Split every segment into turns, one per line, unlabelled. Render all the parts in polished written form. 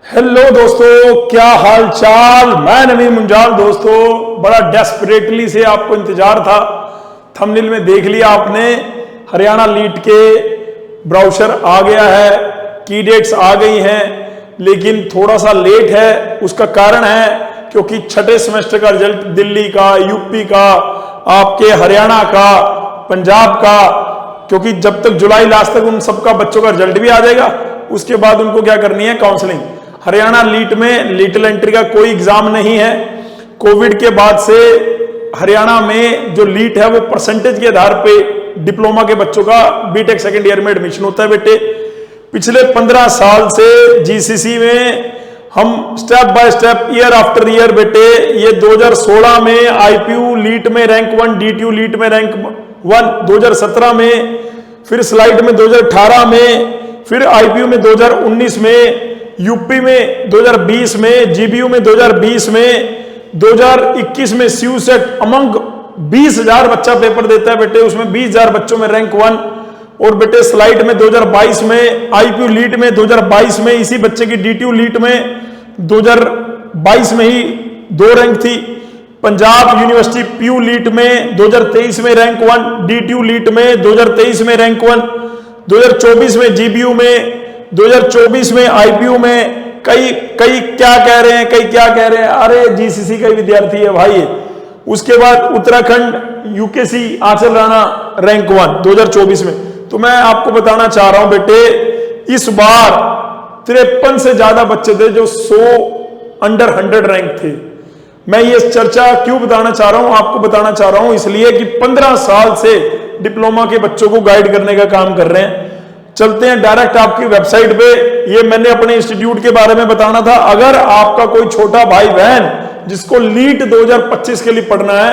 Hello दोस्तों, क्या हाल चाल। मैं नवीन मुंजाल। दोस्तों, बड़ा डेस्परेटली से आपको इंतजार था। थंबनेल में देख लिया आपने, हरियाणा लीट के ब्राउचर आ गया है, की डेट्स आ गई हैं, लेकिन थोड़ा सा लेट है। उसका कारण है क्योंकि छठे सेमेस्टर का रिजल्ट दिल्ली का, यूपी का, आपके हरियाणा का, पंजाब का, क्योंकि जब तक जुलाई लास्ट तक उन सबका बच्चों का रिजल्ट भी आ जाएगा, उसके बाद उनको क्या करनी है, काउंसलिंग। हरियाणा लीट में लिटिल एंट्री का कोई एग्जाम नहीं है। कोविड के बाद से हरियाणा में जो लीट है वो परसेंटेज के आधार पे डिप्लोमा के बच्चों का बीटेक सेकेंड ईयर में एडमिशन होता है। बेटे, पिछले 15 साल से जीसीसी में हम step by step, year after year, बेटे ये 2016 में आईपीयू लीट में रैंक 1, डीटीयू लीट में रैंक 1, 2017 में, फिर स्लाइड में 2018 में, फिर आईपीयू में 2019 में, यूपी में 2020 में, जीबीयू में 2020 में, 2021 में सीयूसेट अमंग 20,000 बच्चा पेपर देता है बेटे, उसमें 20,000 बच्चों में रैंक 1। और बेटे स्लाइड में 2022 में, आईपीयू लीट में 2022 में, इसी बच्चे की डीटीयू लीट में 2022 में ही 2 रैंक थी। पंजाब यूनिवर्सिटी पीयू लीट में 2023 में रैंक 1, डीटीयू लीट में 2023 में रैंक 1, 2024 में जीबीयू में, 2024 में आईपीयू में। कई क्या कह रहे हैं, कई क्या कह रहे हैं, अरे जीसीसी का ही विद्यार्थी है भाई। उसके बाद उत्तराखंड यूकेसी आंचल राणा रैंक 1 2024 में। तो मैं आपको बताना चाह रहा हूं बेटे, इस बार 53 से ज्यादा बच्चे थे जो 100 अंडर 100 रैंक थे। मैं ये चर्चा क्यों बताना चाह रहा हूं, आपको बताना चाह रहा हूं इसलिए कि 15 साल से डिप्लोमा के बच्चों को गाइड करने का काम कर रहे हैं। चलते हैं डायरेक्ट आपकी वेबसाइट पे। ये मैंने अपने इंस्टीट्यूट के बारे में बताना था। अगर आपका कोई छोटा भाई बहन जिसको लीट 2025 के लिए पढ़ना है,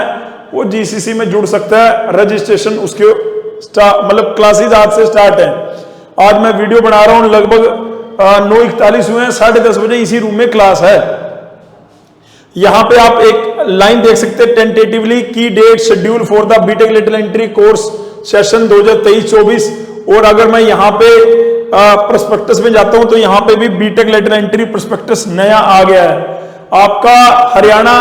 वो जीसीसी में जुड़ सकता है। रजिस्ट्रेशन उसके मतलब क्लासेस आज से स्टार्ट है। आज मैं वीडियो बना रहा हूं, लगभग 9:41 हुए हैं, 10:30 बजे इसी रूम में क्लास है। यहां पे आप एक लाइन देख सकते हैं, टेंटेटिवली की date schedule for the BTech lateral entry course session 2023-24। और अगर मैं यहाँ पे प्रोस्पेक्टस में जाता हूं तो यहाँ पे भी बीटेक लिटिल एंट्री प्रोस्पेक्टस नया आ गया है। आपका हरियाणा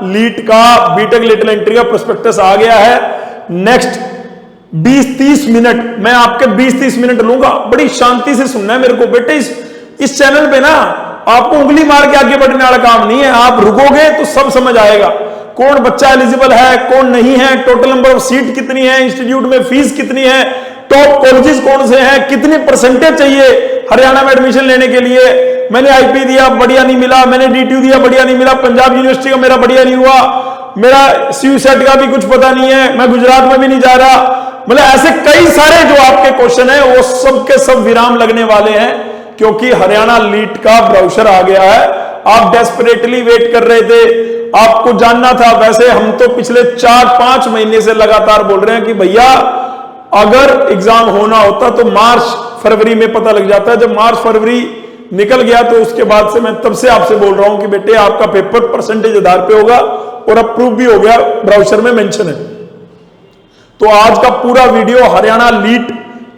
लीट का बीटेक लिटिल एंट्री का प्रोस्पेक्टस आ गया है। नेक्स्ट 20-30 मिनट मैं आपके 20-30 मिनट लूंगा, बड़ी शांति से सुनना है मेरे को बेटे। इस चैनल पे ना आपको उंगली मार के आगे बढ़ने वाला काम नहीं है। आप रुकोगे तो सब समझ आएगा, कौन बच्चा एलिजिबल है, कौन नहीं है, टोटल नंबर ऑफ सीट कितनी है, इंस्टीट्यूट में फीस कितनी है, टॉप कॉलेजेस कौन से हैं, कितनी परसेंटेज चाहिए हरियाणा में एडमिशन लेने के लिए। मैंने आईपी दिया, बढ़िया नहीं मिला, मैंने डीटीयू दिया, बढ़िया नहीं मिला, पंजाब यूनिवर्सिटी का मेरा बढ़िया नहीं हुआ, मेरा सीयूसेट का भी कुछ पता नहीं है, मैं गुजरात में भी नहीं जा रहा। मतलब ऐसे कई सारे जो आपके क्वेश्चन है वो सब के सब विराम लगने वाले हैं, क्योंकि हरियाणा लीट का ब्राउचर आ गया है। आप डेस्परेटली वेट कर रहे थे, आपको जानना था। वैसे हम तो पिछले 4-5 महीने से लगातार बोल रहे हैं कि भैया अगर एग्जाम होना होता तो मार्च फरवरी में पता लग जाता है। जब मार्च फरवरी निकल गया तो उसके बाद से मैं तब से आपसे बोल रहा हूं कि बेटे आपका पेपर परसेंटेज आधार पे होगा, और अप्रूव भी हो गया, ब्राउचर में मेंशन है। तो आज का पूरा वीडियो हरियाणा लीट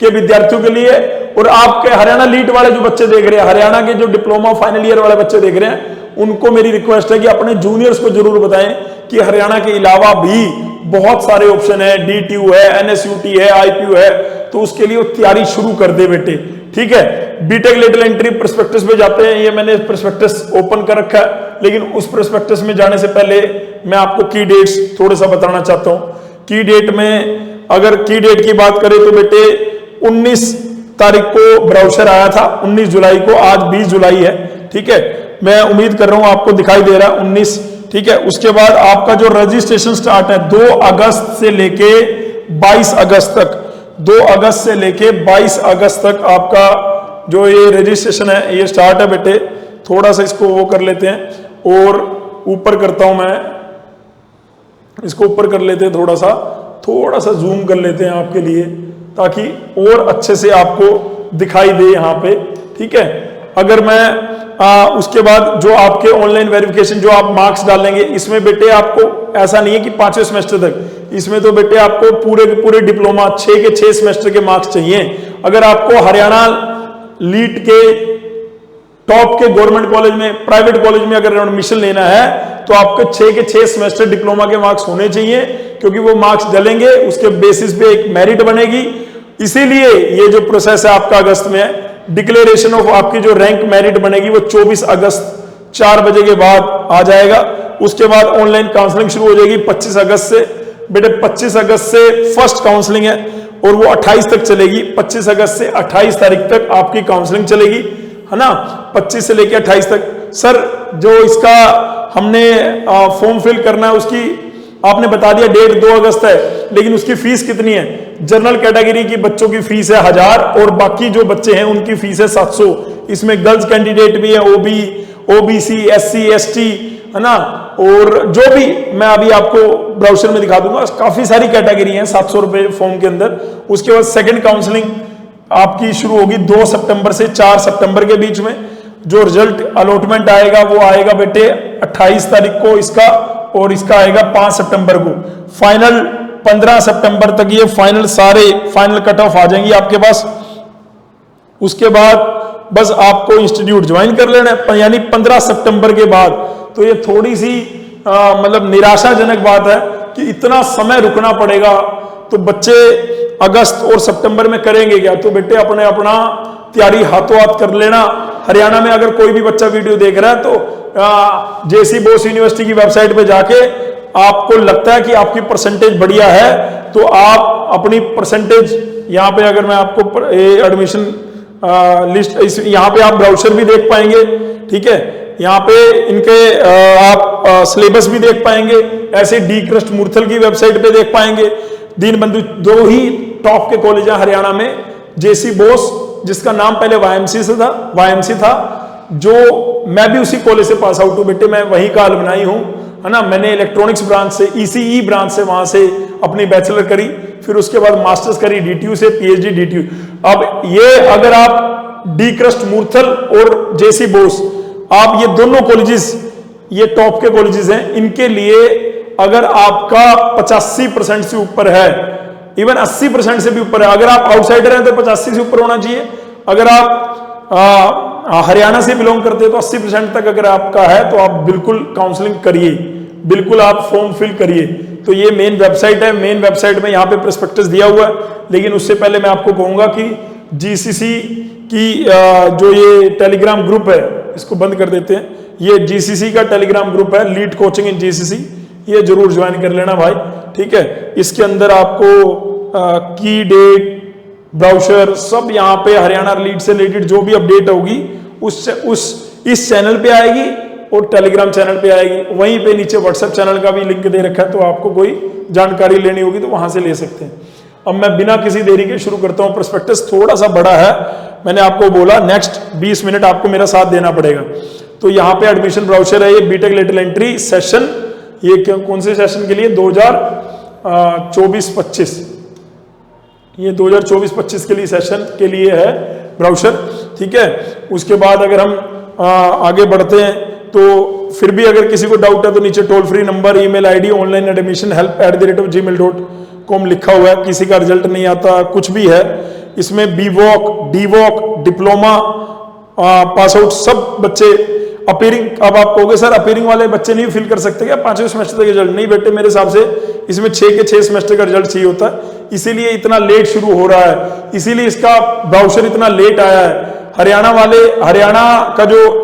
के विद्यार्थियों के लिए, और आपके हरियाणा लीट वाले जो बच्चे देख रहे हैं, हरियाणा के जो डिप्लोमा फाइनल ईयर वाले बच्चे देख रहे हैं, उनको मेरी रिक्वेस्ट है कि अपने जूनियर्स को जरूर बताएं कि हरियाणा के अलावा भी बहुत सारे ऑप्शन है, डीटीयू है, एनएसयूटी है, आईपीयू है, तो उसके लिए वो तैयारी शुरू कर दे बेटे। ठीक है, बीटेक लिटिल एंट्री प्रोस्पेक्टस पे जाते हैं। ये मैंने प्रोस्पेक्टस ओपन कर रखा है, लेकिन उस प्रोस्पेक्टस में जाने से पहले मैं आपको की डेट्स थोड़ा सा बताना चाहता हूं। की डेट में अगर की डेट की बात करें तो बेटे 19 तारीख को ब्राउचर आया था, 19 जुलाई को, आज 20 जुलाई है। ठीक है, मैं उम्मीद कर रहा हूं आपको दिखाई दे रहा है 19। ठीक है, उसके बाद आपका जो रजिस्ट्रेशन स्टार्ट है 2 अगस्त से लेके 22 अगस्त तक, 2 अगस्त से लेके 22 अगस्त तक आपका जो ये रजिस्ट्रेशन है ये स्टार्ट है बेटे। थोड़ा सा इसको वो कर लेते हैं और ऊपर करता हूं मैं, इसको ऊपर कर लेते हैं, थोड़ा सा जूम कर लेते हैं आपके लिए, ताकि और अच्छे से आपको दिखाई दे यहाँ पे। ठीक है, अगर मैं उसके बाद जो आपके ऑनलाइन वेरिफिकेशन जो आप मार्क्स डालेंगे, इसमें बेटे आपको ऐसा नहीं है कि 5वें सेमेस्टर तक, इसमें तो बेटे आपको पूरे के पूरे डिप्लोमा 6 के 6 सेमेस्टर के मार्क्स चाहिए। अगर आपको हरियाणा लीट के टॉप के गवर्नमेंट कॉलेज में, प्राइवेट कॉलेज में अगर एडमिशन लेना है तो आपके 6 के 6 सेमेस्टर डिप्लोमा के मार्क्स होने चाहिए, क्योंकि वो मार्क्स डलेंगे, उसके बेसिस पे एक मेरिट बनेगी। इसीलिए ये जो प्रोसेस है आपका अगस्त में है, डिक्लेरेशन ऑफ आपकी जो रैंक मेरिट बनेगी वो 24 अगस्त 4 बजे के बाद आ जाएगा। उसके बाद ऑनलाइन काउंसलिंग शुरू हो जाएगी 25 अगस्त से। बेटे 25 अगस्त से फर्स्ट काउंसलिंग है और वो 28 तक चलेगी। 25 अगस्त से 28 तारीख तक आपकी काउंसलिंग चलेगी, है ना, 25 से लेकर 28 तक। सर जो इसका हमने फॉर्म फिल करना है उसकी आपने बता दिया डेट 2 अगस्त है, लेकिन उसकी फीस कितनी है? जनरल कैटेगरी की बच्चों की फीस है 1000 और बाकी जो बच्चे हैं उनकी फीस है 700। इसमें गर्ल्स कैंडिडेट भी है, ओबीसी, एससी, एसटी, है ना, और जो भी मैं अभी आपको ब्राउचर में दिखा दूंगा, काफी सारी कैटेगरी है 700 रुपए फॉर्म के अंदर। उसके बाद सेकंड काउंसलिंग आपकी शुरू होगी 2 सितंबर से 4 सितंबर के बीच में। जो रिजल्ट अलॉटमेंट आएगा वो आएगा बेटे 28 तारीख को इसका, और इसका आएगा 5 सितंबर को। फाइनल 15 सितंबर तक ये फाइनल कट ऑफ आ जाएंगी आपके पास। उसके बाद बस आपको इंस्टीट्यूट ज्वाइन कर लेना है, यानी 15 सितंबर के बाद। तो ये थोड़ी सी मतलब निराशाजनक बात है कि इतना समय रुकना पड़ेगा, तो बच्चे अगस्त और सितंबर में करेंगे क्या? तो बेटे अपना तैयारी हाथों हाथ कर लेना। हरियाणा में अगर कोई भी बच्चा वीडियो देख रहा है तो जेसी बोस यूनिवर्सिटी की वेबसाइट पे जाके आपको लगता है कि आपकी परसेंटेज बढ़िया है तो आप अपनी परसेंटेज यहाँ पे, अगर मैं आपको एडमिशन लिस्ट यहाँ पे आप ब्राउचर भी देख पाएंगे, ठीक है, यहाँ पे इनके आप सिलेबस भी देख पाएंगे, ऐसे डी क्रस्ट मूर्थल की वेबसाइट पे देख पाएंगे। दीनबंधु 2 ही टॉप के कॉलेज है हरियाणा में, जेसी बोस जिसका नाम पहले वाईएमसी था, जो मैं भी उसी कॉलेज से पास आउट हूं बेटे, मैं वहीं का अलमनाई हूं, है ना। मैंने इलेक्ट्रॉनिक्स ब्रांच से, ईसीई ब्रांच से वहां से अपनी बैचलर करी, फिर उसके बाद मास्टर्स करी डीटीयू से, पीएचडी डीटीयू। अब ये अगर आप डी क्रस्ट मूर्थल और जेसी बोस, आप ये दोनों कॉलेजेस ये टॉप के कॉलेजेस हैं, इनके लिए अगर आपका 85% से ऊपर है, इवन 80% से भी ऊपर है, अगर आप आउटसाइडर हैं तो 85 से ऊपर होना चाहिए। अगर आप हरियाणा से बिलोंग करते हैं तो 80% तक अगर आपका है तो आप बिल्कुल काउंसलिंग करिए, बिल्कुल आप फॉर्म फिल करिए। तो ये मेन वेबसाइट है, मेन वेबसाइट में यहाँ पे प्रोस्पेक्टस दिया हुआ है। लेकिन उससे पहले मैं आपको कहूंगा कि जीसीसी की जो ये टेलीग्राम ग्रुप है इसको बंद कर देते हैं। ये जीसीसी का टेलीग्राम ग्रुप है, लीड कोचिंग इन जीसीसी, ये जरूर ज्वाइन कर लेना भाई, ठीक है। इसके अंदर आपको की डेट, ब्राउचर सब यहाँ पे हरियाणा लीड से रिलेटेड जो भी अपडेट होगी इस चैनल पे आएगी और टेलीग्राम चैनल पे आएगी। वहीं पे नीचे व्हाट्सएप चैनल का भी लिंक दे रखा है, तो आपको कोई जानकारी लेनी होगी तो वहां से ले सकते हैं। अब मैं बिना किसी देरी के शुरू करता हूँ। प्रोस्पेक्टस थोड़ा सा बड़ा है, मैंने आपको बोला नेक्स्ट 20 मिनट आपको मेरा साथ देना पड़ेगा। तो यहाँ पे एडमिशन ब्राउचर है, ये बीटेक लेटरल एंट्री सेशन, ये कौन से सेशन के लिए? 2024-25, ये 2024-25 के लिए सेशन के लिए है ब्राउचर, ठीक है। उसके बाद अगर हम आगे बढ़ते हैं तो फिर भी अगर किसी को डाउट है तो नीचे toll free number, email ID online admission help@gmail.com लिखा हुआ है। किसी का रिजल्ट नहीं आता, कुछ भी है इसमें, बीवॉक, डीवॉक, डिप्लोमा पास आउट सब बच्चे अपीयरिंग। अब आप कहोगे सर अपीयरिंग वाले बच्चे नहीं फिल कर सकते क्या 5वें सेमेस्टर तक रिजल्ट? नहीं बेटे, मेरे हिसाब से इसमें 6 के 6 सेमेस्टर का रिजल्ट चाहिए होता है, इसीलिए इतना लेट शुरू हो रहा है, इसीलिए इसका ब्राउचर इतना लेट आया है। हरियाणा का जो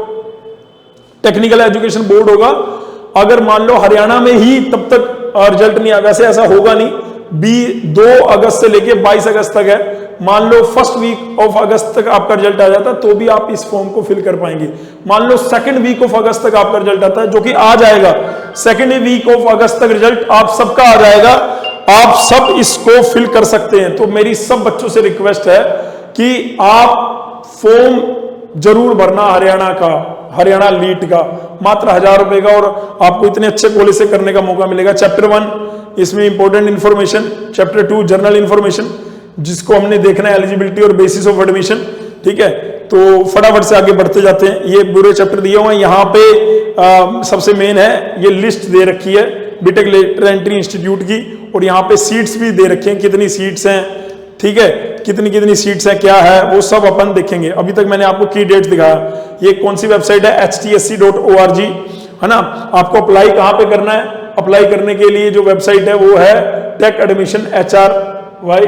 टेक्निकल एजुकेशन बोर्ड होगा, अगर मान लो हरियाणा में ही तब तक रिजल्ट नहीं आएगा, वैसे ऐसा होगा नहीं। 2 अगस्त से लेके 22 अगस्त तक है, मान लो फर्स्ट वीक ऑफ अगस्त तक आपका रिजल्ट आ जाता है तो भी आप इस फॉर्म को फिल कर पाएंगे। मान लो सेकंड वीक ऑफ अगस्त तक आपका रिजल्ट आता है, जो कि आ जाएगा, सेकंड वीक ऑफ अगस्त तक रिजल्ट आप सबका आ जाएगा, आप सब इसको फिल कर सकते हैं। तो मेरी सब बच्चों से रिक्वेस्ट है कि आप फॉर्म जरूर भरना हरियाणा लीट का, मात्र 1000 रुपए का, और आपको इतने अच्छे कॉलेज से करने का मौका मिलेगा। चैप्टर 1 इसमें important information, chapter 2 general information, जिसको हमने देखना है एलिजिबिलिटी और बेसिस ऑफ एडमिशन, ठीक है। तो फटाफट से आगे बढ़ते जाते हैं। ये पूरे चैप्टर दिए हुए हैं, यहाँ पे सबसे मेन है ये लिस्ट दे रखी है बीटेक लेटरल एंट्री इंस्टीट्यूट की, और यहाँ पे सीट्स भी दे रखे हैं, कितनी सीट्स हैं, ठीक है, कितनी सीट्स हैं, क्या है, वो सब अपन देखेंगे। अभी तक मैंने आपको की डेट्स दिखाया। ये कौन सी वेबसाइट है, htsc.org, है ना। आपको अप्लाई कहाँ पे करना है, अप्लाई करने के लिए जो वेबसाइट है वो है टेक एडमिशन HRY,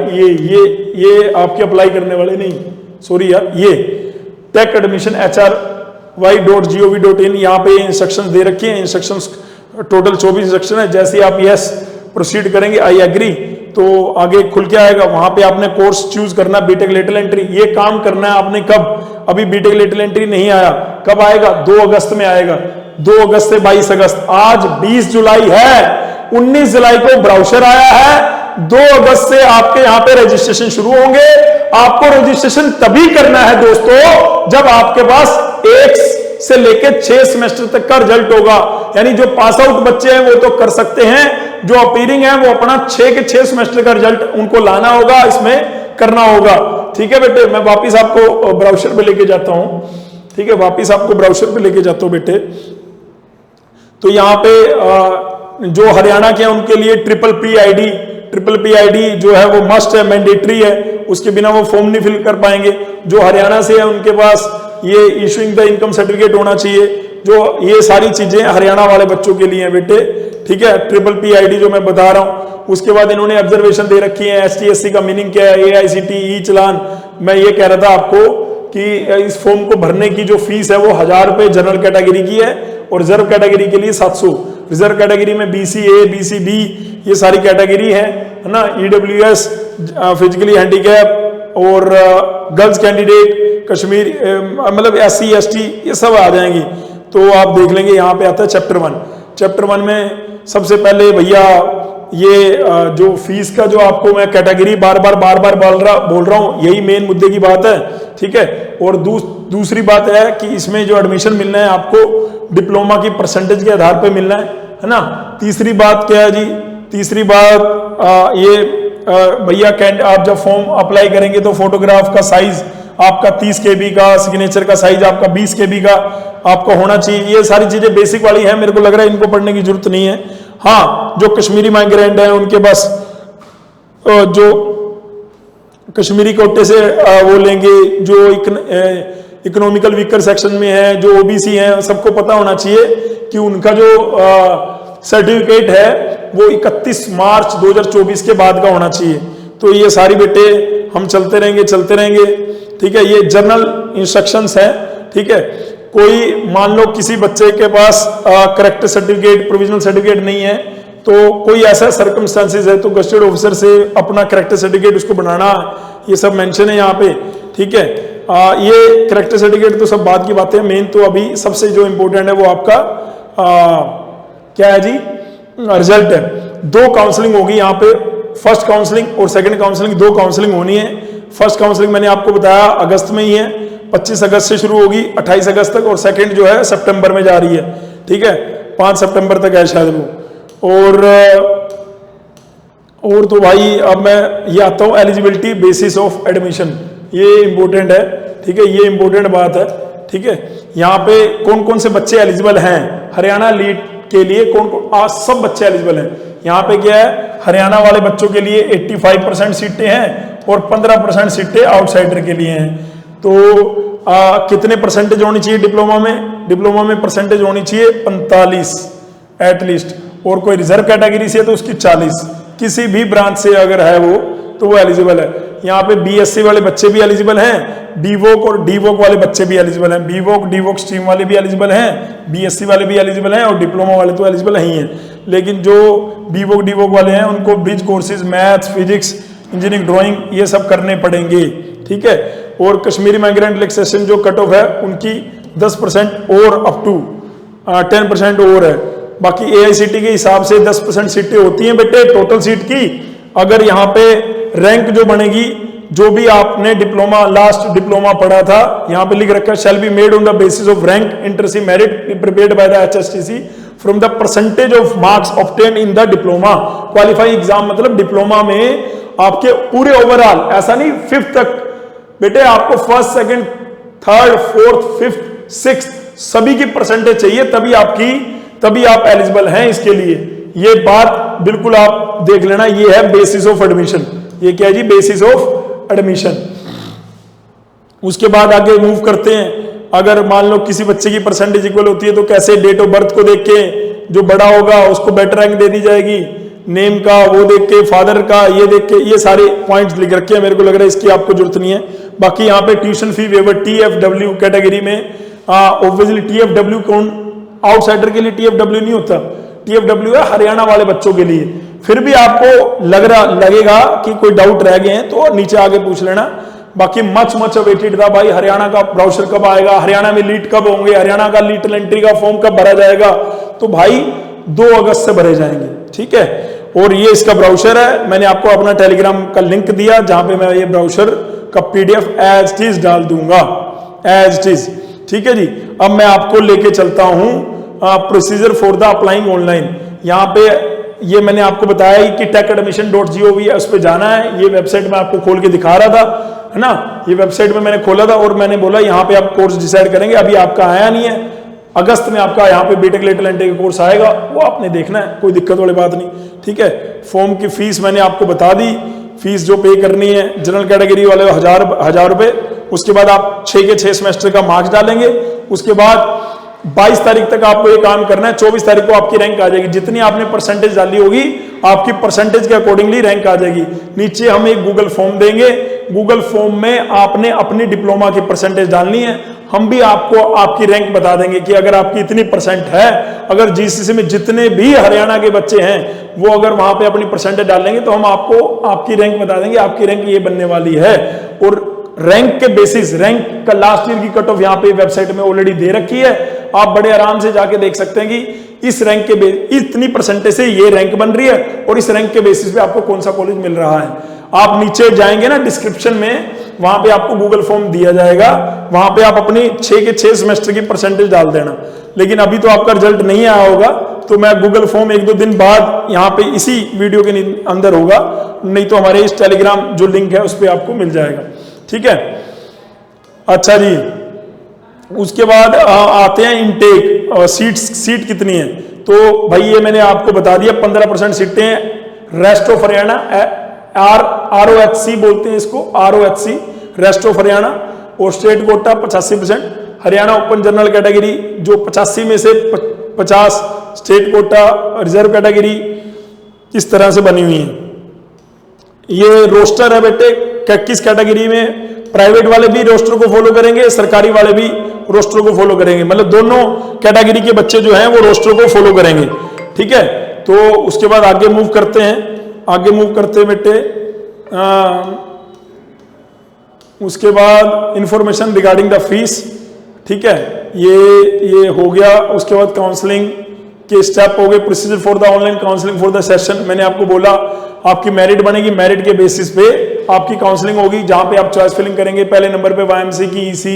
ये आपके अप्लाई करने वाले नहीं, सॉरी यार, ये टेक एडमिशन HRY.gov.in, यहाँ पे इंस्ट्रक्शंस दे रखे हैं। इंस्ट्रक्शंस टोटल 24 इंस्ट्रक्शन है। जैसे ही आप यस प्रोसीड करेंगे, आई एग्री, तो आगे खुल के आएगा। वहां पे आपने कोर्स चूज करना, बीटेक लेटरल एंट्री। ये काम करना है आपने कब, अभी बीटेक लेटरल एंट्री नहीं आया, कब आएगा, 2 अगस्त में आएगा, 2 अगस्त से 22 अगस्त। आज 20 जुलाई है, 19 जुलाई को ब्राउचर आया है, 2 अगस्त से आपके यहाँ पे रजिस्ट्रेशन शुरू होंगे। आपको रजिस्ट्रेशन तभी करना है दोस्तों जब आपके पास 1 से लेके 6 सेमेस्टर तक का रिजल्ट होगा। यानी जो पास आउट बच्चे हैं वो तो कर सकते हैं, जो अपीयरिंग है वो अपना 6 के 6 सेमेस्टर का रिजल्ट उनको लाना होगा, इसमें करना होगा। ठीक है बेटे, मैं वापिस आपको ब्राउचर पे लेके जाता हूं। ठीक है, वापिस आपको ब्राउचर पे लेके जाता हूं बेटे। तो यहाँ पे जो हरियाणा के हैं उनके लिए ट्रिपल पी आईडी जो है वो मस्ट है, मैंडेटरी है, उसके बिना वो फॉर्म नहीं फिल कर पाएंगे। जो हरियाणा से है उनके पास ये इशूइंग द इनकम सर्टिफिकेट होना चाहिए। जो ये सारी चीजें हरियाणा वाले बच्चों के लिए हैं बेटे। ठीक है, ट्रिपल पी आईडी जो मैं बता रहा हूं। उसके बाद इन्होंने ऑब्जर्वेशन दे रखी है, ST/SC का मीनिंग क्या है, AICT ई चलान। मैं ये कह रहा था आपको कि इस फॉर्म को भरने की जो फीस है वो 1000 रुपए जनरल कैटेगरी की है और रिजर्व कैटेगरी के लिए 700। रिजर्व कैटेगरी में BCA, BCB ये सारी कैटेगरी है ना। EWS फिजिकली हैंडीकैप और गर्ल्स कैंडिडेट, कश्मीर मतलब SC ST ये सब आ जाएंगी। तो आप देख लेंगे, यहाँ पे आता है चैप्टर 1। चैप्टर 1 में सबसे पहले भैया ये जो फीस का जो आपको मैं कैटेगरी बार बार बोल रहा हूँ, यही मेन मुद्दे की बात है। ठीक है, और दूसरी बात है कि इसमें जो एडमिशन मिलना है आपको डिप्लोमा की परसेंटेज के आधार पे मिलना है ना। तीसरी बात क्या है जी, तीसरी बात ये भैया आप जब फॉर्म अप्लाई करेंगे तो फोटोग्राफ का साइज आपका 30 KB का, सिग्नेचर का साइज आपका 20 KB का आपको होना चाहिए। ये सारी चीजें बेसिक वाली हैं, मेरे को लग रहा है इनको पढ़ने की जरूरत नहीं है। हाँ, जो कश्मीरी माइग्रेंट है उनके पास जो कश्मीरी कोटे से वो लेंगे, जो इकोनॉमिकल वीकर सेक्शन में है, जो OBC है, सबको पता होना चाहिए कि उनका जो सर्टिफिकेट है वो 31 मार्च 2024 के बाद का होना चाहिए। तो ये सारी बेटे हम चलते रहेंगे। ठीक है, ये जनरल इंस्ट्रक्शंस है। ठीक है, कोई मान लो किसी बच्चे के पास करेक्टर सर्टिफिकेट, प्रोविजनल सर्टिफिकेट नहीं है, तो कोई ऐसा सर्कमस्टांसेस है तो गस्टेड ऑफिसर से अपना करेक्टर सर्टिफिकेट उसको बनाना, ये सब मेंशन है यहाँ पे। ठीक है, ये करेक्टर सर्टिफिकेट तो सब बाद की बातें हैं। मेन तो अभी सबसे जो इंपॉर्टेंट है वो आपका क्या है जी, रिजल्ट है। 2 काउंसलिंग होगी यहाँ पे, फर्स्ट काउंसलिंग और सेकंड काउंसलिंग, 2 काउंसलिंग होनी है। फर्स्ट काउंसलिंग मैंने आपको बताया अगस्त में ही है, 25 अगस्त से शुरू होगी 28 अगस्त तक, और सेकंड जो है सितंबर में जा रही है। ठीक है, 5 सितंबर तक है शायद वो। और तो भाई अब मैं ये आता हूँ एलिजिबिलिटी बेसिस ऑफ एडमिशन, ये इंपॉर्टेंट है। ठीक है, ये इंपॉर्टेंट बात है। ठीक है, यहाँ पे कौन कौन से बच्चे एलिजिबल हैं हरियाणा लीड के लिए, आज सब बच्चे एलिजिबल हैं। यहाँ पे क्या है, हरियाणा वाले बच्चों के लिए 85% सीटें हैं और 15% सीटें आउटसाइडर के लिए हैं। तो कितने परसेंटेज होनी चाहिए डिप्लोमा में? डिप्लोमा में परसेंटेज होनी चाहिए 45 एटलीस्ट, और कोई रिजर्व कैटेगरी से है तो उसकी 40, किसी भी ब्रांच से अगर है वो तो वो एलिजिबल है। यहाँ पे BSc वाले बच्चे भी एलिजिबल हैं, डीवोक और डीवोक वाले बच्चे भी एलिजिबल हैं, बीवोक डीवोक स्ट्रीम वाले भी एलिजिबल हैं, BSc वाले भी एलिजिबल हैं, और डिप्लोमा वाले तो एलिजिबल ही हैं। लेकिन जो बीवोक डीवोक वाले हैं उनको bridge courses, maths, physics, engineering, drawing ये सब करने पड़ेंगे। ठीक है, और कश्मीरी माइग्रेंट रिलैक्सेशन जो कट ऑफ है उनकी 10% और अप टू 10% और है। बाकी AICT के हिसाब से 10% सीटें होती हैं बेटे टोटल सीट की। अगर यहाँ पे रैंक जो बनेगी, जो भी आपने डिप्लोमा लास्ट डिप्लोमा पढ़ा था, यहाँ पे लिख रखा है shall be made on the basis of rank inter se merit prepared by the HSTC from the percentage of marks obtain in the diploma qualifying exam. मतलब डिप्लोमा में आपके पूरे ओवरऑल, ऐसा नहीं 5th तक बेटे, आपको 1st, 2nd, 3rd, 4th, 5th, 6th सभी की परसेंटेज चाहिए, तभी आप एलिजिबल हैं इसके लिए। ये बात बिल्कुल आप देख लेना, ये है बेसिस ऑफ एडमिशन। ये क्या है जी? Basis of admission. उसके बाद आगे मूव करते हैं। अगर मान लो किसी बच्चे की परसेंटेज इक्वल होती है तो कैसे डेट ऑफ बर्थ को देख के जो बड़ा होगा उसको बेटर रैंक दे दी जाएगी, नेम का वो देख के, फादर का ये देख के, ये सारे पॉइंट्स लिख रखे हैं। मेरे को लग रहा है इसकी आपको जरूरत नहीं है। बाकी यहाँ पे tuition fee waiver TFW category में ऑब्वियसली TFW कौन आउटसाइडर के लिए TFW नहीं होता, TFW है हरियाणा वाले बच्चों के लिए। फिर भी आपको लगेगा कि कोई डाउट रह गए हैं तो नीचे आगे पूछ लेना। बाकी मच अवेटेड था भाई, हरियाणा का ब्राउचर कब आएगा, हरियाणा में लीट कब होंगे, हरियाणा का लीटल एंट्री का फॉर्म कब भरा जाएगा। तो भाई 2 अगस्त से भरे जाएंगे, ठीक है। और ये इसका ब्राउचर है, मैंने आपको अपना टेलीग्राम का लिंक दिया जहां पे मैं ये ब्राउचर का PDF एज इट इज डाल दूंगा, एज इट इज, ठीक है जी। अब मैं आपको लेके चलता हूं procedure for the applying online. यहाँ पे ये मैंने आपको बताया कि techadmission.gov है, उस पर जाना है। ये वेबसाइट मैं आपको खोल के दिखा रहा था, है ना। ये वेबसाइट में मैंने खोला था और मैंने बोला यहाँ पे आप कोर्स डिसाइड करेंगे। अभी आपका आया नहीं है, अगस्त में आपका यहाँ पे बीटेक लेटल एंट्री का कोर्स आएगा, वो आपने देखना है, कोई दिक्कत वाली बात नहीं, ठीक है। फॉर्म की फीस मैंने आपको बता दी, फीस जो पे करनी है जनरल कैटेगरी वाले 1000 रुपए। उसके बाद आप 6 के 6 सेमेस्टर का मार्क्स डालेंगे। उसके बाद 22 तारीख तक आपको ये काम करना है, 24 तारीख को आपकी रैंक आ जाएगी। जितनी आपने परसेंटेज डाली होगी आपकी परसेंटेज के अकॉर्डिंगली रैंक आ जाएगी। नीचे हम एक गूगल फॉर्म देंगे, गूगल फॉर्म में आपने अपनी डिप्लोमा की परसेंटेज डालनी है। हम भी आपको आपकी रैंक बता देंगे कि अगर आपकी इतनी परसेंट है, अगर GCC में जितने भी हरियाणा के बच्चे हैं वो अगर वहां पे अपनी परसेंटेज डालेंगे तो हम आपको आपकी रैंक बता देंगे, आपकी रैंक ये बनने वाली है। और रैंक के बेसिस, रैंक का लास्ट ईयर की कट ऑफ यहाँ पे वेबसाइट में ऑलरेडी दे रखी है, आप बड़े आराम से जाके देख सकते हैं कि इस रैंक के इतनी परसेंटेज से ये रैंक बन रही है और इस रैंक के बेसिस पे आपको कौन सा कॉलेज मिल रहा है। आप नीचे जाएंगे ना डिस्क्रिप्शन में, वहां पे आपको गूगल फॉर्म दिया जाएगा, वहां पे आप अपनी 6 के 6 सेमेस्टर की परसेंटेज डाल देना। लेकिन अभी तो आपका रिजल्ट नहीं आया होगा, तो मैं गूगल फॉर्म 1-2 दिन बाद यहाँ पे इसी वीडियो के अंदर होगा, नहीं तो हमारे इस टेलीग्राम जो लिंक है उस पर आपको मिल जाएगा, ठीक है। अच्छा जी, उसके बाद आते हैं इनटेक, सीट कितनी है। तो भाई ये मैंने आपको बता दिया 15% सीटें हैं। रेस्ट ऑफ हरियाणा ROHC बोलते हैं इसको, ROHC रेस्ट ऑफ हरियाणा। और state quota 85%। Haryana open general category जो 85 में से 50, स्टेट कोटा रिजर्व कैटेगरी इस तरह से बनी हुई है। ये रोस्टर है बेटे, किस कैटेगरी में प्राइवेट वाले भी रोस्टर को फॉलो करेंगे, सरकारी वाले भी रोस्टर को फॉलो करेंगे, मतलब दोनों कैटेगरी के बच्चे जो हैं वो रोस्टर को फॉलो करेंगे, ठीक है। तो उसके बाद आगे मूव करते हैं, आगे मूव करते हैं बेटे। उसके बाद इंफॉर्मेशन रिगार्डिंग द फीस, ठीक है, ये हो गया। उसके बाद काउंसलिंग के स्टेप हो गए, procedure for the online counselling for the session. मैंने आपको बोला आपकी मेरिट बनेगी, मेरिट के बेसिस पे आपकी काउंसलिंग होगी, जहां पे आप चॉइस फिलिंग करेंगे। पहले नंबर पे YMC की EC,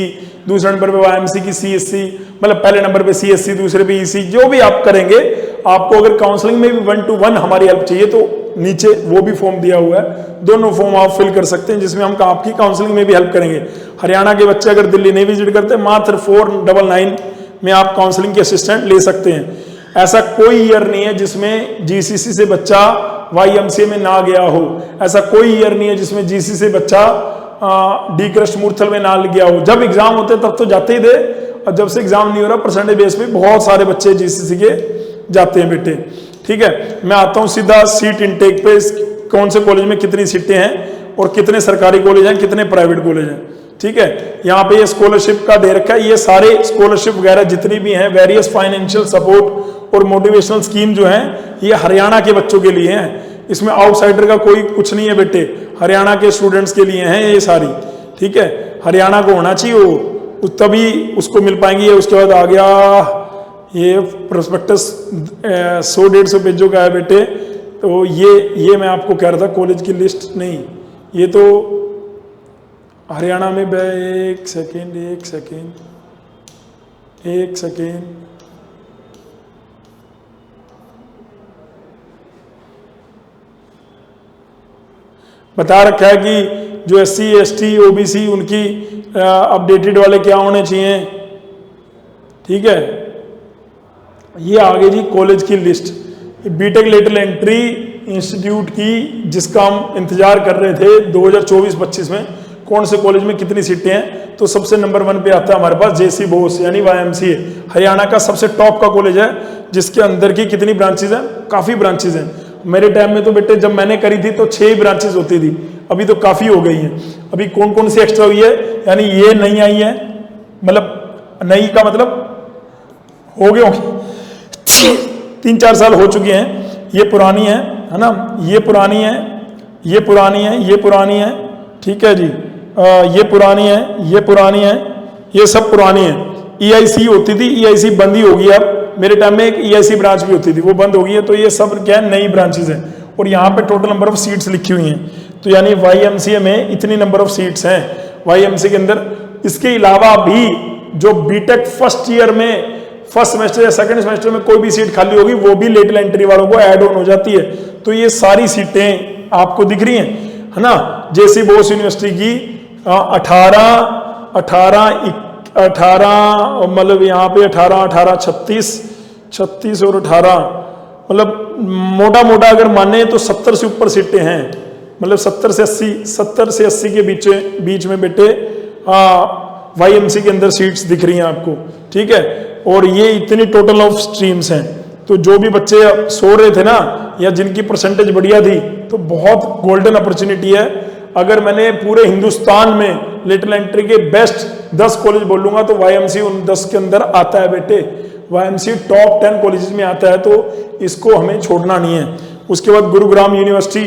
दूसरे नंबर पे YMC की CSC, मतलब पहले नंबर पे CSC, दूसरे पे EC, जो भी आप करेंगे। आपको अगर काउंसलिंग में भी 1-to-1 हमारी हेल्प चाहिए तो नीचे वो भी फॉर्म दिया हुआ है, दोनों फॉर्म आप फिल कर सकते हैं, जिसमें हम आपकी काउंसलिंग में भी हेल्प करेंगे। हरियाणा के बच्चे अगर दिल्ली नहीं विजिट करते, मात्र 499 में आप काउंसलिंग के असिस्टेंट ले सकते हैं। ऐसा कोई ईयर नहीं है जिसमें GCC से बच्चा YMCA में ना गया हो, ऐसा कोई ईयर नहीं है जिसमें GCC से बच्चा डी क्रस्ट मूर्थल में ना गया हो। जब एग्जाम होते तब तो जाते ही थे, और जब से एग्जाम नहीं हो रहा परसेंटेज बेस पे बहुत सारे बच्चे GCC के जाते हैं बेटे, ठीक है। मैं आता हूं सीधा सीट इनटेक पे, कौन से कॉलेज में कितनी सीटें हैं और कितने सरकारी कॉलेज हैं, कितने प्राइवेट कॉलेज हैं, ठीक है। यहाँ पे ये स्कॉलरशिप का दे रखा है, ये सारे स्कॉलरशिप वगैरह जितनी भी हैं, वेरियस फाइनेंशियल सपोर्ट और मोटिवेशनल स्कीम जो हैं, ये हरियाणा के बच्चों के लिए हैं। इसमें आउटसाइडर का कोई कुछ नहीं है बेटे, हरियाणा के स्टूडेंट्स के लिए हैं ये सारी, ठीक है। हरियाणा को होना चाहिए वो, तभी उसको मिल पाएंगी। उसके बाद आ गया ये प्रोस्पेक्टस 100-150 पेजों का है बेटे। तो ये मैं आपको कह रहा था कॉलेज की लिस्ट नहीं, ये तो हरियाणा में एक सेकेंड बता रखा है कि जो SC ST OBC उनकी अपडेटेड वाले क्या होने चाहिए, ठीक है। ये आगे जी कॉलेज की list, BTech lateral entry institute की, जिसका हम इंतजार कर रहे थे 2024-25 में, कौन से कॉलेज में कितनी सीटें हैं, तो सबसे नंबर 1 पे आता है हमारे पास जेसी बोस यानी YMCA, हरियाणा का सबसे टॉप का कॉलेज है, जिसके अंदर की कितनी ब्रांचेज हैं, काफी ब्रांचेज हैं। मेरे टाइम में तो बेटे जब मैंने करी थी तो 6 ब्रांचेज होती थी, अभी तो काफी हो गई हैं। अभी कौन कौन सी एक्स्ट्रा हुई है, यानी ये नई आई है, मतलब नई का मतलब हो गए होंगे 3-4 साल हो चुके हैं, ये पुरानी है ना, ये पुरानी है, ये पुरानी है, ये पुरानी है, ठीक है जी, ये पुरानी है, ये पुरानी है, ये सब पुरानी है। EIC होती थी, EIC बंद ही होगी अब। मेरे टाइम में एक EIC ब्रांच भी होती थी, वो बंद हो गई है। तो ये सब क्या है, नई ब्रांचेज हैं। और यहाँ पे टोटल नंबर ऑफ सीट्स लिखी हुई हैं, तो यानी YMCA में इतनी नंबर ऑफ सीट्स हैं YMCA के अंदर। इसके अलावा भी जो बीटेक फर्स्ट ईयर में फर्स्ट सेमेस्टर या सेकंड सेमेस्टर में कोई भी सीट खाली होगी, वो भी लेटरल एंट्री वालों को ऐड ऑन हो जाती है। तो ये सारी सीटें आपको दिख रही हैं, है ना। जेसी बोस यूनिवर्सिटी की 18 मतलब यहाँ पे 18 36 और 18, मतलब मोटा मोटा अगर माने तो 70 से ऊपर सीटें हैं, मतलब 70 से 80 के बीच में बेटे YMCA के अंदर सीट्स दिख रही हैं आपको, ठीक है। और ये इतनी टोटल ऑफ स्ट्रीम्स हैं। तो जो भी बच्चे सो रहे थे ना, या जिनकी परसेंटेज बढ़िया थी, तो बहुत गोल्डन अपॉर्चुनिटी है। अगर मैंने पूरे हिंदुस्तान में लेटरल एंट्री के बेस्ट 10 कॉलेज बोलूंगा तो YMCA उन 10 के अंदर आता है बेटे। YMCA टॉप 10 कॉलेजेस में आता है, तो इसको हमें छोड़ना नहीं है। उसके बाद गुरुग्राम यूनिवर्सिटी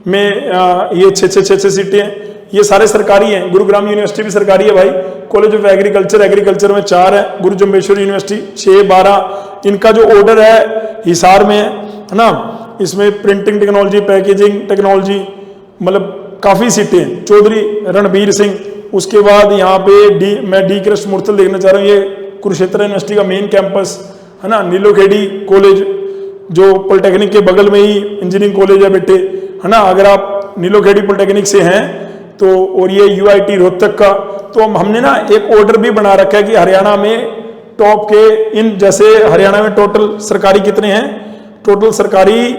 में ये 6 सीटें हैं, ये सारे सरकारी हैं। गुरुग्राम यूनिवर्सिटी भी सरकारी है भाई। कॉलेज ऑफ एग्रीकल्चर में 4 है। गुरु जम्बेश्वर यूनिवर्सिटी 6-12। इनका जो ऑर्डर है हिसार में है ना, इसमें प्रिंटिंग टेक्नोलॉजी, पैकेजिंग टेक्नोलॉजी, मतलब काफी सीटें हैं। चौधरी रणबीर सिंह, उसके बाद यहाँ पे मैं डी कृष्ण मूर्तल देखना चाह रहा हूँ, ये कुरुक्षेत्र यूनिवर्सिटी का मेन कैंपस है ना। नीलोखेड़ी कॉलेज जो पॉलिटेक्निक के बगल में ही इंजीनियरिंग कॉलेज है बेटे, है ना। अगर आप नीलोखेड़ी पॉलिटेक्निक से हैं तो, और ये UIT रोहतक का, तो हमने ना एक ऑर्डर भी बना रखा है कि हरियाणा में टॉप के इन, जैसे हरियाणा में टोटल सरकारी कितने हैं, टोटल सरकारी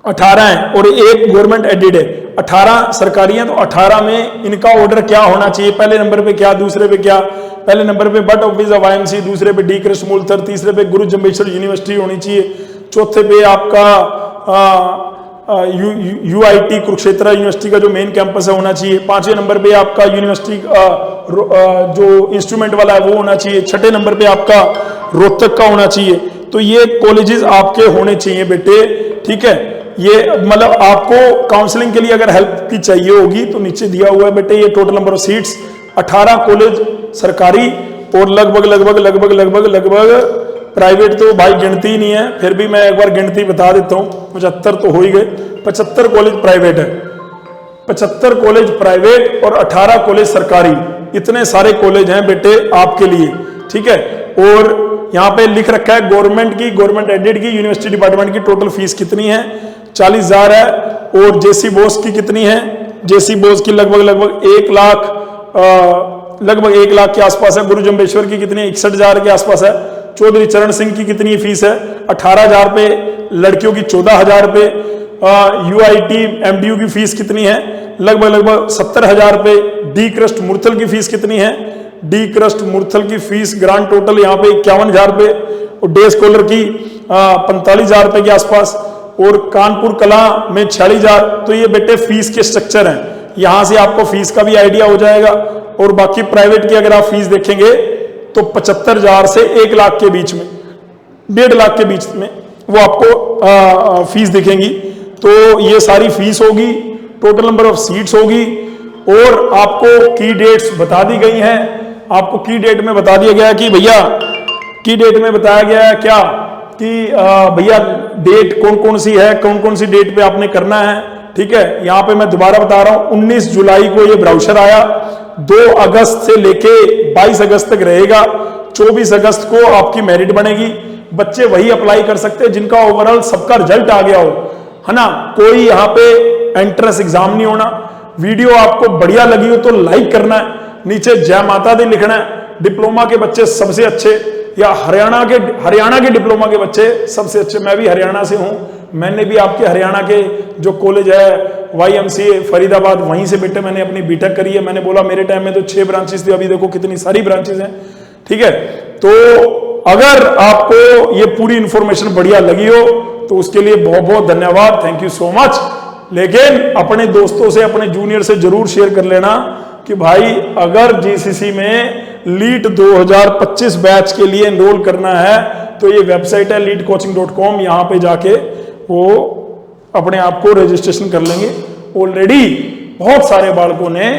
18 हैं और एक गवर्नमेंट एडेड है। 18 सरकारी हैं, तो 18 में इनका ऑर्डर क्या होना चाहिए, पहले नंबर पे क्या, दूसरे पे क्या। पहले नंबर पे बट ऑफिस ऑफ YMCA, दूसरे पे डी कृष्ण मूर्तल, तीसरे पे गुरु जम्बेश्वर यूनिवर्सिटी होनी चाहिए, चौथे पे आपका UIT कुरुक्षेत्र यूनिवर्सिटी का जो मेन कैंपस है होना चाहिए, 5वें नंबर पे आपका यूनिवर्सिटी जो इंस्ट्रूमेंट वाला है वो होना चाहिए, 6ठे नंबर पे आपका रोहतक का होना चाहिए। तो ये कॉलेजेस आपके होने चाहिए बेटे, ठीक है। ये मतलब आपको काउंसलिंग के लिए अगर हेल्प की चाहिए होगी तो नीचे दिया हुआ है बेटे, ये total number of seats 18 college सरकारी और लगभग प्राइवेट तो भाई गिनती ही नहीं है, फिर भी मैं एक बार गिनती बता देता हूँ, 75 तो हो ही गए। 75 कॉलेज प्राइवेट है, 75 कॉलेज प्राइवेट और 18 कॉलेज सरकारी। इतने सारे कॉलेज हैं बेटे आपके लिए, ठीक है। और यहाँ पे लिख रखा है गवर्नमेंट की, गवर्नमेंट एडेड की, यूनिवर्सिटी डिपार्टमेंट की टोटल फीस कितनी है, 40,000 है। और जेसी बोस की कितनी है, जेसी बोस की लगभग 1 लाख के आसपास है। गुरु जम्बेश्वर की कितनी है, 61,000 के आसपास है। चौधरी चरण सिंह की कितनी फीस है, 18,000 पे, लड़कियों की 14,000 पे। UIT MDU की फीस कितनी है, लगभग 70,000 पे। डी कृष्ण मूर्तल की फीस कितनी है, डी कृष्ण मूर्तल की फीस ग्रांड टोटल यहाँ पे 51,000 पे, और डे स्कॉलर की 45,000 रुपए के आसपास, और कानपुर कला में 46,000। तो ये बेटे फीस के स्ट्रक्चर हैं, यहां से आपको फीस का भी आइडिया हो जाएगा। और बाकी प्राइवेट की अगर आप फीस देखेंगे तो 75,000 से 1 लाख के बीच में, 1.5 लाख के बीच में वो आपको फीस दिखेंगी। तो ये सारी फीस होगी, टोटल नंबर ऑफ सीट्स होगी, और आपको की डेट्स बता दी गई हैं। आपको की डेट में बता दिया गया कि भैया, की डेट में बताया गया है क्या कि भैया डेट कौन कौन सी है, कौन कौन सी डेट पे आपने करना है, ठीक है। यहां पे मैं दोबारा बता रहा हूं, 19 जुलाई को ये ब्राउचर आया, 2 अगस्त से लेके 22 अगस्त तक रहेगा। 24 अगस्त को आपकी मेरिट बनेगी। बच्चे वही अप्लाई कर सकते हैं जिनका ओवरऑल सबका रिजल्ट आ गया हो, है ना। कोई यहाँ पे एंट्रेंस एग्जाम नहीं होना। वीडियो आपको बढ़िया लगी हो तो लाइक करना है, नीचे जय माता दी लिखना है। डिप्लोमा के बच्चे सबसे अच्छे, या हरियाणा के डिप्लोमा के बच्चे सबसे अच्छे। मैं भी हरियाणा से हूं, मैंने भी आपके हरियाणा के जो कॉलेज है YMCA फरीदाबाद, वहीं से बेटे मैंने अपनी बीटेक करी है। मैंने बोला मेरे टाइम में तो 6 ब्रांचेस थी, अभी देखो कितनी सारी ब्रांचेस हैं। ठीक है, तो अगर आपको ये पूरी इंफॉर्मेशन बढ़िया लगी हो तो उसके लिए बहुत बहुत धन्यवाद, थैंक यू सो मच। लेकिन अपने दोस्तों से, अपने जूनियर से जरूर शेयर कर लेना कि भाई अगर GCC में लीट 2025 बैच के लिए एनरोल करना है तो ये वेबसाइट है leadcoaching.com, यहाँ पे जाके वो अपने आप को रजिस्ट्रेशन कर लेंगे। ऑलरेडी बहुत सारे बालकों ने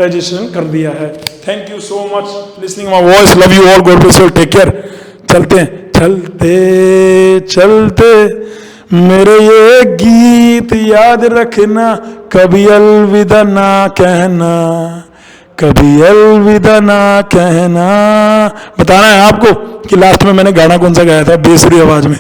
रजिस्ट्रेशन कर दिया है। Thank you so much listening my voice, love you all, God bless you, take care. चलते हैं, चलते चलते मेरे ये गीत याद रखना, कभी अलविदा ना कहना, कभी अलविदा ना कहना। बताना है आपको कि लास्ट में मैंने गाना कौन सा गाया था बेसुरी आवाज में।